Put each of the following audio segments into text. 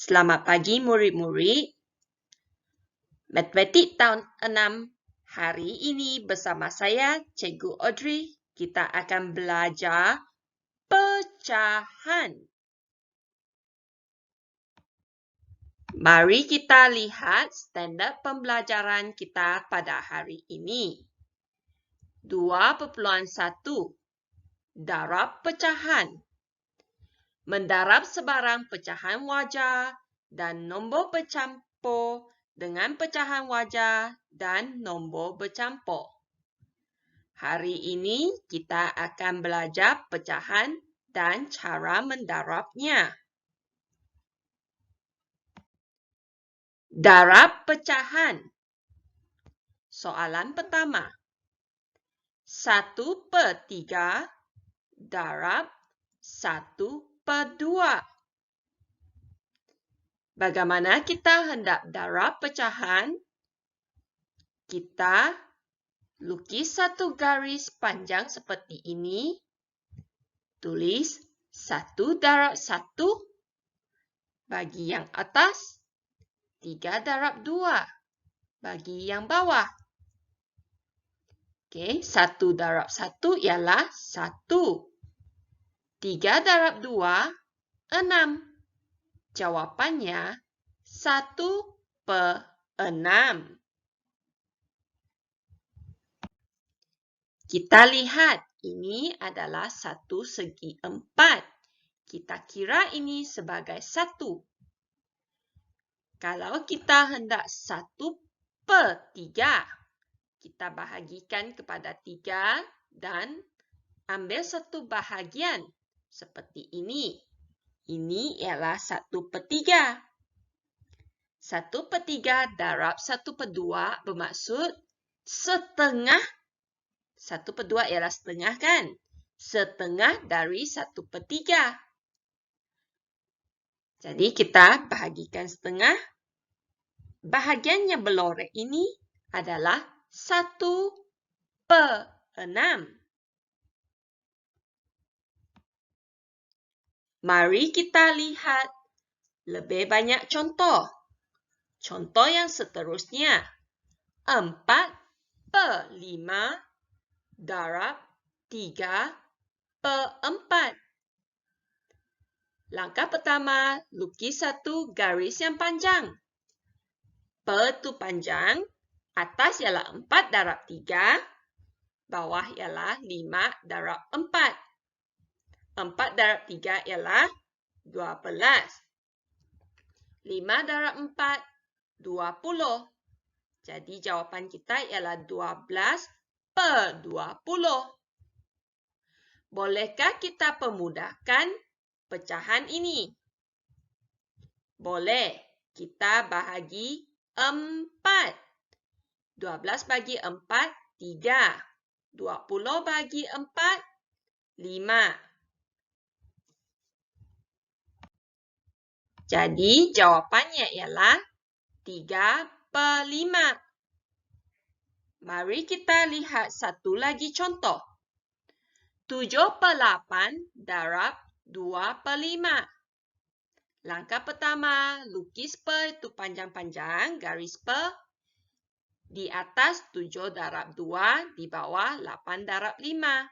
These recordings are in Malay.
Selamat pagi murid-murid. Matematik tahun 6. Hari ini bersama saya, Cikgu Audrey, kita akan belajar pecahan. Mari kita lihat standard pembelajaran kita pada hari ini. 2.1. Darab pecahan. Mendarab sebarang pecahan wajar dan nombor bercampur dengan pecahan wajar dan nombor bercampur. Hari ini kita akan belajar pecahan dan cara mendarabnya. Darab pecahan. Soalan pertama. 1/3 darab 1/2. Bagaimana kita hendak darab pecahan? Kita lukis satu garis panjang seperti ini. Tulis 1 darab 1 bagi yang atas, 3 darab 2 bagi yang bawah. Okey, 1 darab 1 ialah 1. 3 darab 2, 6. Jawapannya 1/6. Kita lihat, ini adalah satu segi 4. Kita kira ini sebagai 1. Kalau kita hendak 1/3, kita bahagikan kepada 3 dan ambil satu bahagian seperti ini. Ini ialah 1/3. 1/3 darab 1/2 bermaksud setengah. 1/2 ialah setengah kan? Setengah dari 1/3. Jadi kita bahagikan setengah. Bahagian yang berlorek ini adalah 1/6. Mari kita lihat lebih banyak contoh. Contoh yang seterusnya. 4/5 darab 3/4. Langkah pertama, lukis satu garis yang panjang. Per itu panjang, atas ialah 4 darab 3, bawah ialah 5 darab 4. 4 darab 3 ialah 12. 5 darab 4, 20. Jadi jawapan kita ialah 12/20. Bolehkah kita pemudahkan pecahan ini? Boleh. Kita bahagi 4. 12 bagi 4, 3. 20 bagi 4, 5. Jadi jawapannya ialah 3/5. Mari kita lihat satu lagi contoh. 7/8 darab 2/5. Langkah pertama, lukis per itu panjang-panjang, garis per. Di atas 7 darab 2, di bawah 8 darab 5.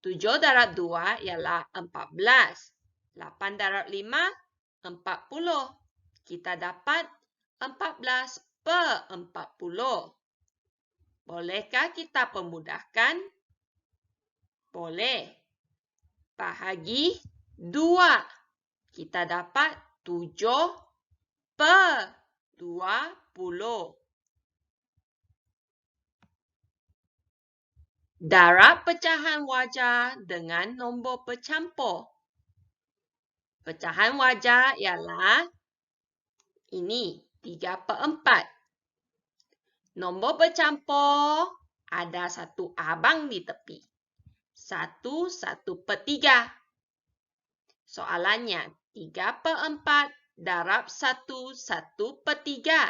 7 darab 2 ialah 14. 8 darab 5, 40. Kita dapat 14/40. Bolehkah kita pemudahkan? Boleh. Bahagi 2. Kita dapat 7/20. Darab pecahan wajar dengan nombor bercampur. Pecahan wajar ialah ini, 3/4. Nombor bercampur ada satu abang di tepi. 1/3. Soalannya, 3/4 darab 1/3.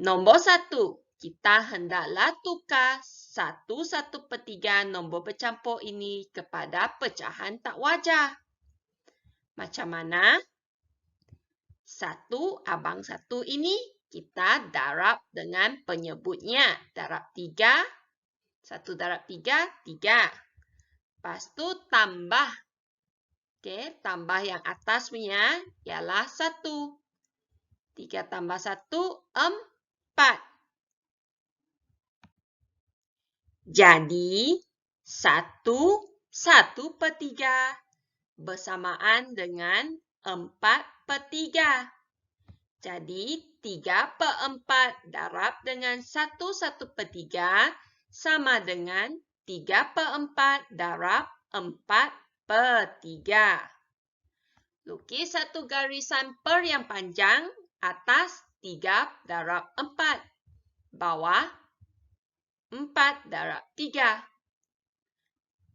Nombor 1. Kita hendaklah tukar 1/3 nombor bercampur ini kepada pecahan tak wajar. Macam mana? 1, abang 1 ini kita darab dengan penyebutnya. Darab 3. 1 darab 3, 3. Lepas tu tambah. Okey, tambah yang atas punya ialah 1. 3 tambah 1, 4. Jadi, 1/3 bersamaan dengan 4/3. Jadi, 3/4 darab dengan 1/3 sama dengan 3/4 darab 4/3. Lukis satu garisan per yang panjang atas 3 darab 4. Bawah 4 darab 3.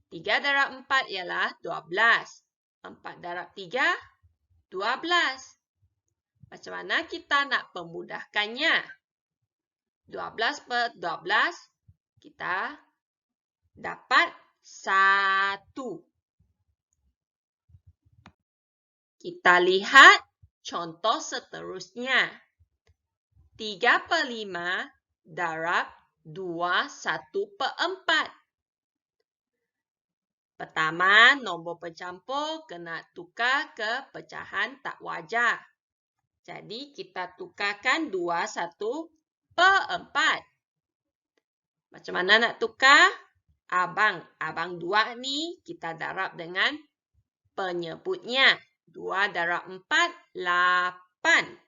3 darab 4 ialah 12. 4 darab 3, 12. Macam mana kita nak pemudahkannya? 12/12, kita dapat 1. Kita lihat contoh seterusnya. 3/5 darab 2 1/4. Pertama, nombor pencampur kena tukar ke pecahan tak wajar. Jadi, kita tukarkan 2 1/4. Macam mana nak tukar? Abang 2 ni kita darab dengan penyebutnya. 2 darab 4, 8.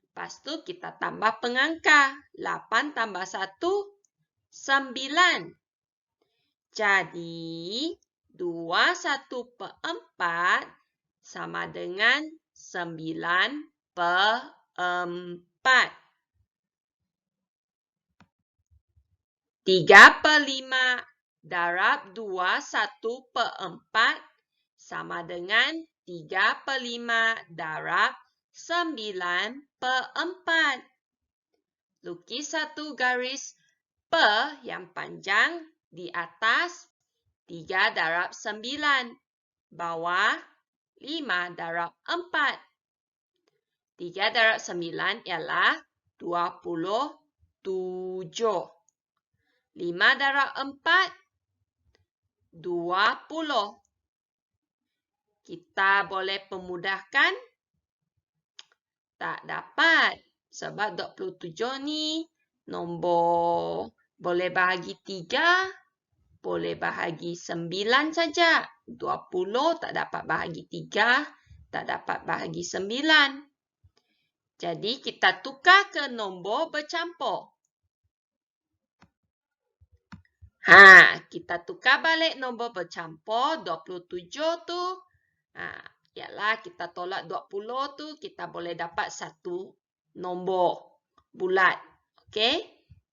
Lepas tu kita tambah pengangka. 8 tambah 1, 9. Jadi, 2 1/4 sama dengan 9/4. 3/5 darab 2 1/4 sama dengan 3/5 darab 9/4. Lukis satu garis per yang panjang di atas 3 darab 9. Bawah 5 darab 4. 3 darab 9 ialah 27. 5 darab 4, 20. Kita boleh pemudahkan? Tak dapat. Sebab 27 ni nombor boleh bahagi 3, boleh bahagi 9 saja. 20 tak dapat bahagi 3, tak dapat bahagi 9. Jadi, kita tukar ke nombor bercampur. Kita tukar balik nombor bercampur. 27 tu, ialah kita tolak 20 tu, kita boleh dapat satu nombor bulat. Okey?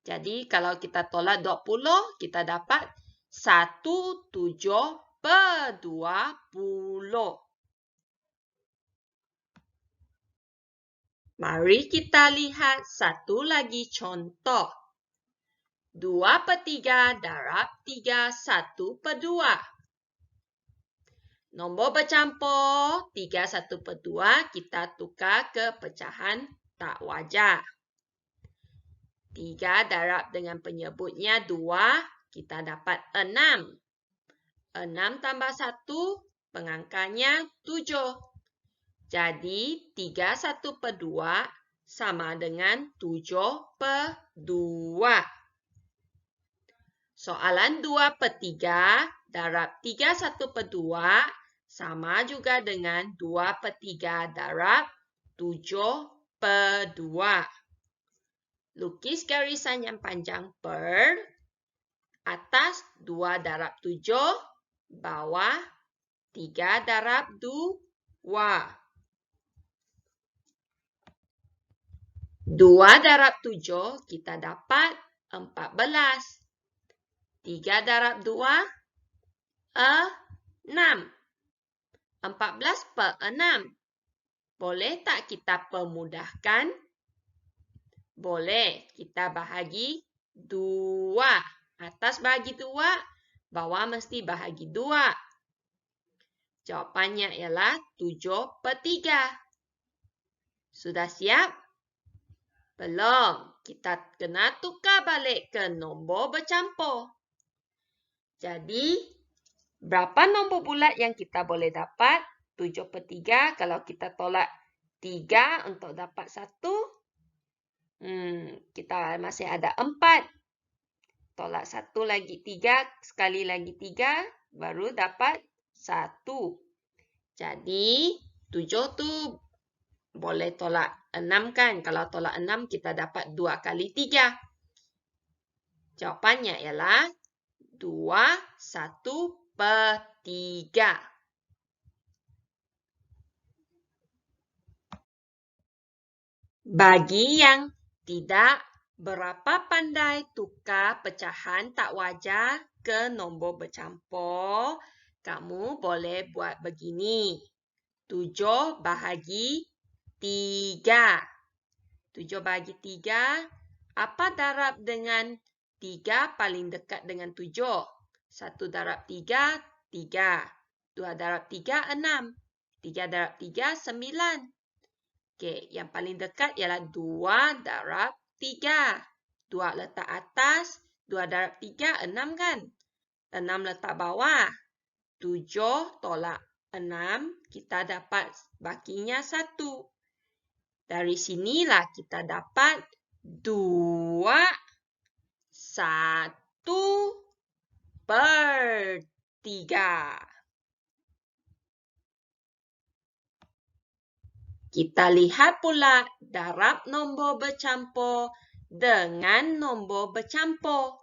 Jadi, kalau kita tolak 20, kita dapat 17/20. Mari kita lihat satu lagi contoh. 2/3 darab 3 1/2. Nombor bercampur 3 1/2 kita tukar ke pecahan tak wajar. 3 darab dengan penyebutnya 2, kita dapat 6. 6 tambah 1, pengangkanya 7. Jadi, 3 1/2 sama dengan 7/2. Soalan 2/3 darab 3 1/2 sama juga dengan 2/3 darab 7/2. Lukis garisan yang panjang per. Atas 2 darab 7, bawah 3 darab 2. 2 darab 7 kita dapat 14. 3 darab 2, 6. 14/6. Boleh tak kita pemudahkan? Boleh. Kita bahagi 2. Atas bahagi 2, bawah mesti bahagi 2. Jawapannya ialah 7/3. Sudah siap? Belum. Kita kena tukar balik ke nombor bercampur. Jadi, berapa nombor bulat yang kita boleh dapat? 7/3 kalau kita tolak 3 untuk dapat 1. Kita masih ada 4. Tolak 1 lagi 3, sekali lagi 3, baru dapat 1. Jadi, 7 tu boleh tolak 6 kan? Kalau tolak 6, kita dapat 2 kali 3. Jawapannya ialah 2/1/3. Bagi yang tidak berapa pandai tukar pecahan tak wajar ke nombor bercampur, kamu boleh buat begini. 7 bahagi 3. 7 bahagi 3. Apa darab dengan 3 paling dekat dengan 7? 1 darab 3, 3. 2 darab 3, 6. 3 darab 3, 9. Okey, yang paling dekat ialah 2 darab 3. 2 letak atas, 2 darab 3, 6 kan? 6 letak bawah. 7 tolak 6, kita dapat bakinya 1. Dari sinilah kita dapat 2/1/3. Kita lihat pula darab nombor bercampur dengan nombor bercampur.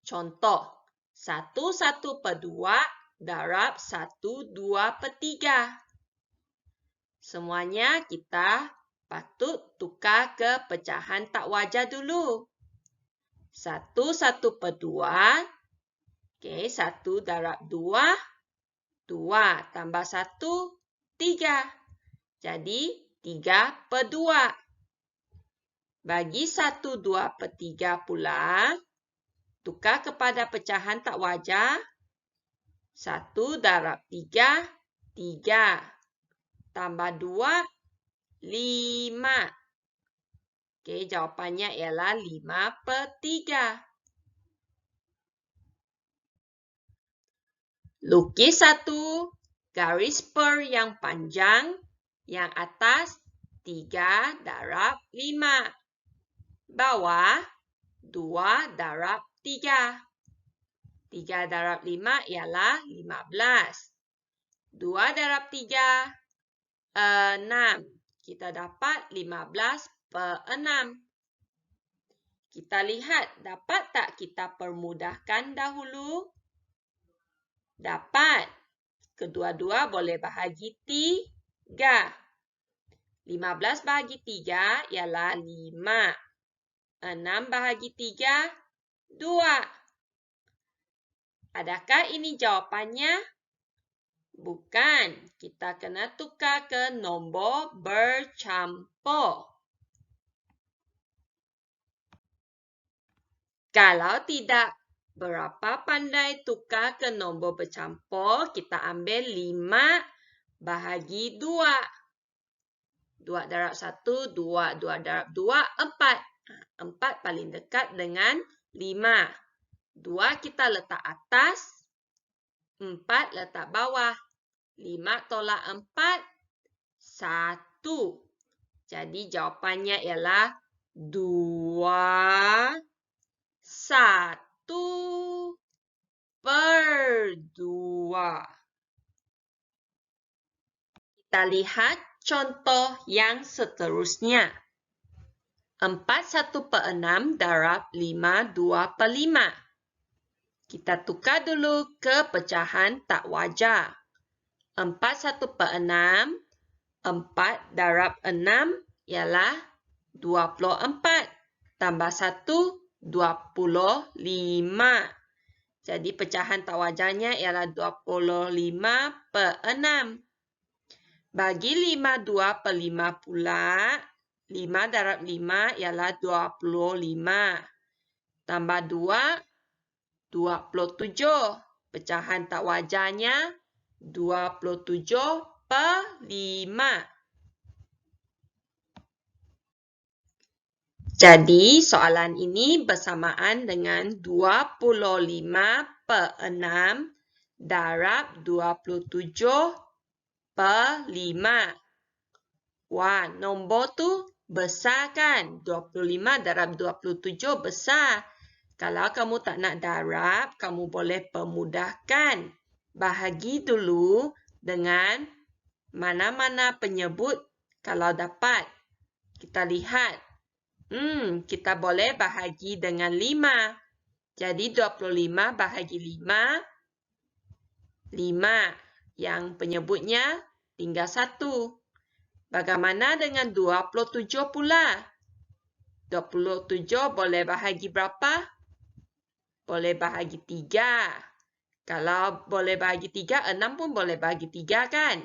Contoh, 1/1/2 darab 1/2/3. Semuanya kita patut tukar ke pecahan tak wajar dulu. 1/1/2. Okey, 1 darab 2. 2 tambah 1, 3. Jadi, 3/2. Bagi 1/2/3 pula, tukar kepada pecahan tak wajar. 1 darab 3, 3. Tambah 2, 5. Okey, jawapannya ialah 5/3. Lukis satu garis per yang panjang. Yang atas 3 darab 5. Bawah 2 darab 3. 3 darab 5 ialah 15. 2 darab 3, 6. Kita dapat 15/6. Kita lihat, dapat tak kita permudahkan dahulu? Dapat. Kedua-dua boleh bahagi 3. 15 bahagi 3 ialah 5. 6 bahagi 3, 2. Adakah ini jawapannya? Bukan. Kita kena tukar ke nombor bercampur. Kalau tidak berapa pandai tukar ke nombor bercampur, kita ambil 5 bahagi 2. 2 darab 1, 2. 2 darab 2, 4. 4 paling dekat dengan 5. 2 kita letak atas, 4 letak bawah. 5 tolak 4, 1. Jadi jawapannya ialah 2/1/2. Kita lihat contoh yang seterusnya. 4/1/6 darab 5/2/5. Kita tukar dulu ke pecahan tak wajar. 4/1/6. 4 darab 6 ialah 24. Tambah 1, 25. Jadi pecahan tak wajarnya ialah 25/6. Bagi 5/2/5 pula, 5 darab 5 ialah 25. Tambah 2, 27. Pecahan tak wajarnya 27/5. Jadi, soalan ini bersamaan dengan 25/6 darab 27/5. Wah, nombor tu besar kan? 25 darab 27 besar. Kalau kamu tak nak darab, kamu boleh permudahkan. Bahagi dulu dengan mana-mana penyebut kalau dapat. Kita lihat. Kita boleh bahagi dengan 5. Jadi 25 bahagi 5. 5. Yang penyebutnya tinggal 1. Bagaimana dengan 27 pula? 27 boleh bahagi berapa? Boleh bahagi 3. Kalau boleh bahagi 3, 6 pun boleh bahagi 3 kan?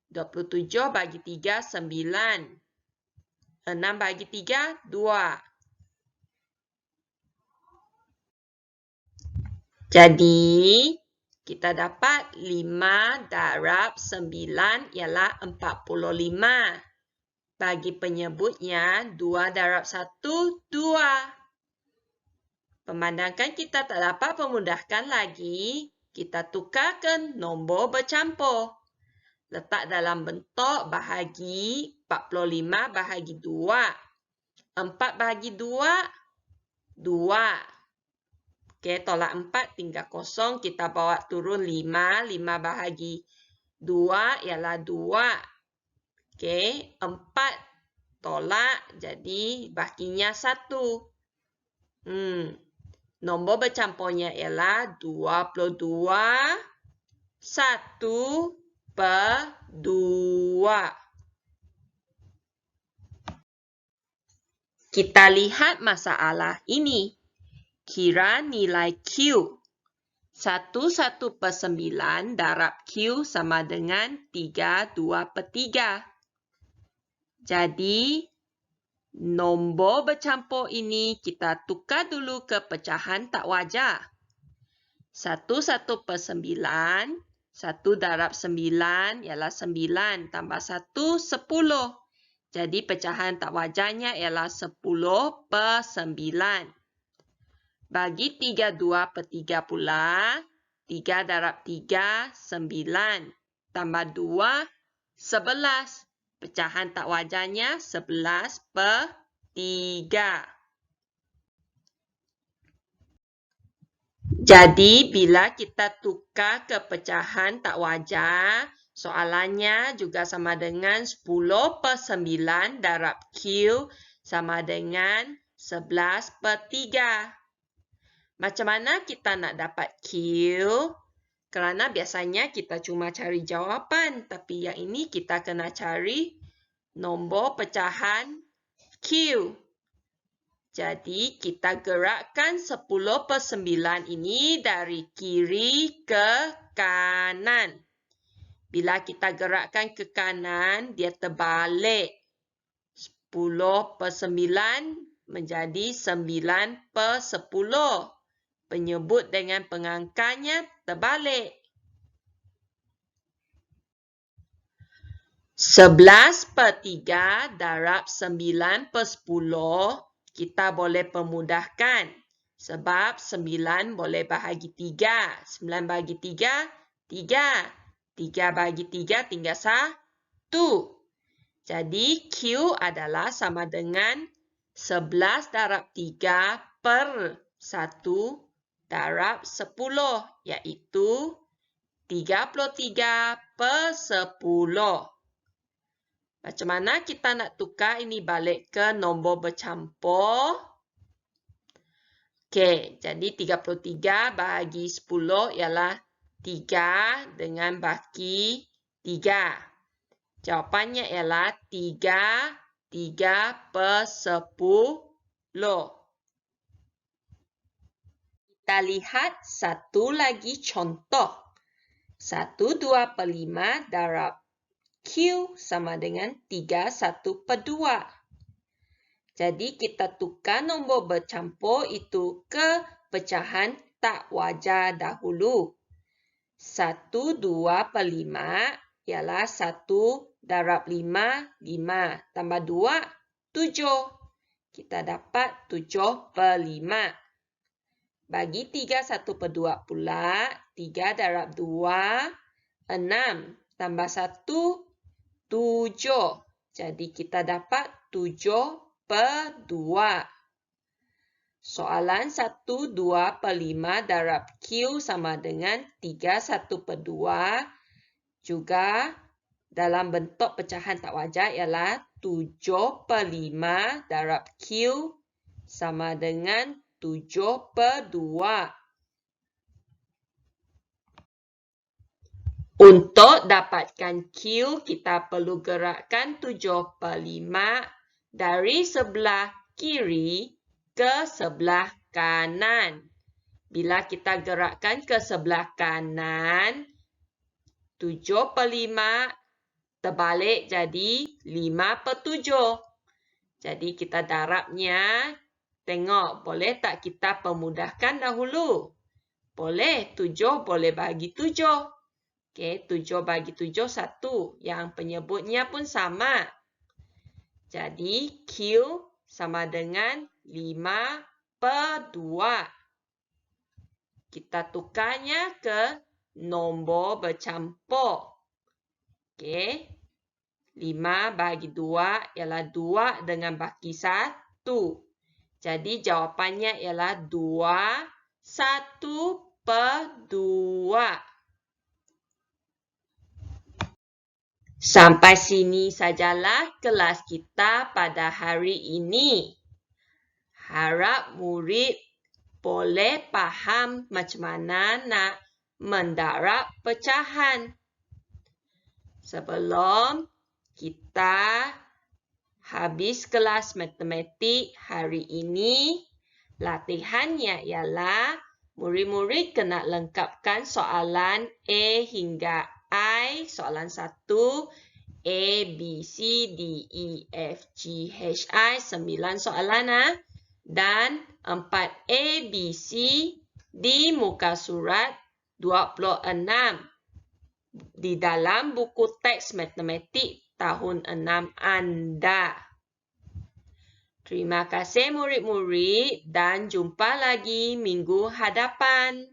27 bagi 3, 9. 6 bagi 3, 2. Jadi, kita dapat 5 darab 9 ialah 45. Bagi penyebutnya, 2 darab 1, 2. Memandangkan kita tak dapat memudahkan lagi, kita tukarkan nombor bercampur. Letak dalam bentuk bahagi 45 bahagi 2. 4 bahagi 2, 2. Okey, tolak 4 tinggal kosong. Kita bawa turun 5. 5 bahagi 2 ialah 2. Okey, 4 tolak. Jadi, bakinya 1. Nombor bercampurnya ialah 22, 1/2. Kita lihat masalah ini. Kira nilai Q. 1/9 darab Q sama dengan 32/3. Jadi, nombor bercampur ini kita tukar dulu ke pecahan tak wajar. 1/9. 1 darab 9 ialah 9. Tambah 1, 10. Jadi, pecahan tak wajarnya ialah 10/9. Bagi 32/3 pula, 3 darab 3, 9. Tambah 2, 11. Pecahan tak wajarnya 11/3. Jadi, bila kita tukar ke pecahan tak wajar, soalannya juga sama dengan 10/9 darab Q sama dengan 11/3. Macam mana kita nak dapat Q? Kerana biasanya kita cuma cari jawapan. Tapi yang ini kita kena cari nombor pecahan Q. Jadi, kita gerakkan 10/9 ini dari kiri ke kanan. Bila kita gerakkan ke kanan, dia terbalik. 10/9 menjadi 9/10. Penyebut dengan pengangkanya terbalik. 11/3 darab 9/10 kita boleh permudahkan. Sebab 9 boleh bahagi 3. 9 bagi 3, 3. 3 bagi 3 tinggal 1. Jadi, Q adalah sama dengan 11 darab 3 per 1 darab 10, iaitu 33/10. Macam mana kita nak tukar ini balik ke nombor bercampur? Okey, jadi 33 bahagi 10 ialah 3 dengan baki 3. Jawapannya ialah 3/10. Kita lihat satu lagi contoh. 1/2/5 darab Q sama dengan 3/1/2. Jadi, kita tukar nombor bercampur itu ke pecahan tak wajar dahulu. 1, 2 per 5 ialah 1 darab 5, 5. Tambah 2, 7. Kita dapat 7 per 5. Bagi 3, 1 per 2 pula, 3 darab 2, 6. Tambah 1, 7. Jadi kita dapat 7 per 2. Soalan 1, 2 per 5 darab Q sama dengan 3, 1 per 2. Juga dalam bentuk pecahan tak wajar ialah 7 per 5 darab Q sama dengan 7 per 2. Untuk dapatkan Q, kita perlu gerakkan 7 per 5 dari sebelah kiri ke sebelah kanan. Bila kita gerakkan ke sebelah kanan, 7 per 5 terbalik jadi 5 per 7. Jadi kita darabnya, tengok boleh tak kita permudahkan dahulu? Boleh, 7 boleh bagi 7. Okey, 7 bagi 7, 1. Yang penyebutnya pun sama. Jadi, Q sama dengan 5 per 2. Kita tukarnya ke nombor bercampur. Okey. 5 bagi 2 ialah 2 dengan baki 1. Jadi, jawapannya ialah 2, 1 per 2. Sampai sini sajalah kelas kita pada hari ini. Harap murid boleh faham macam mana nak mendarab pecahan. Sebelum kita habis kelas matematik hari ini, latihannya ialah murid-murid kena lengkapkan soalan A hingga I, soalan 1, A, B, C, D, E, F, G, H, I, 9 soalan. Dan 4 A, B, C di muka surat 26 di dalam buku teks matematik tahun 6 anda. Terima kasih murid-murid dan jumpa lagi minggu hadapan.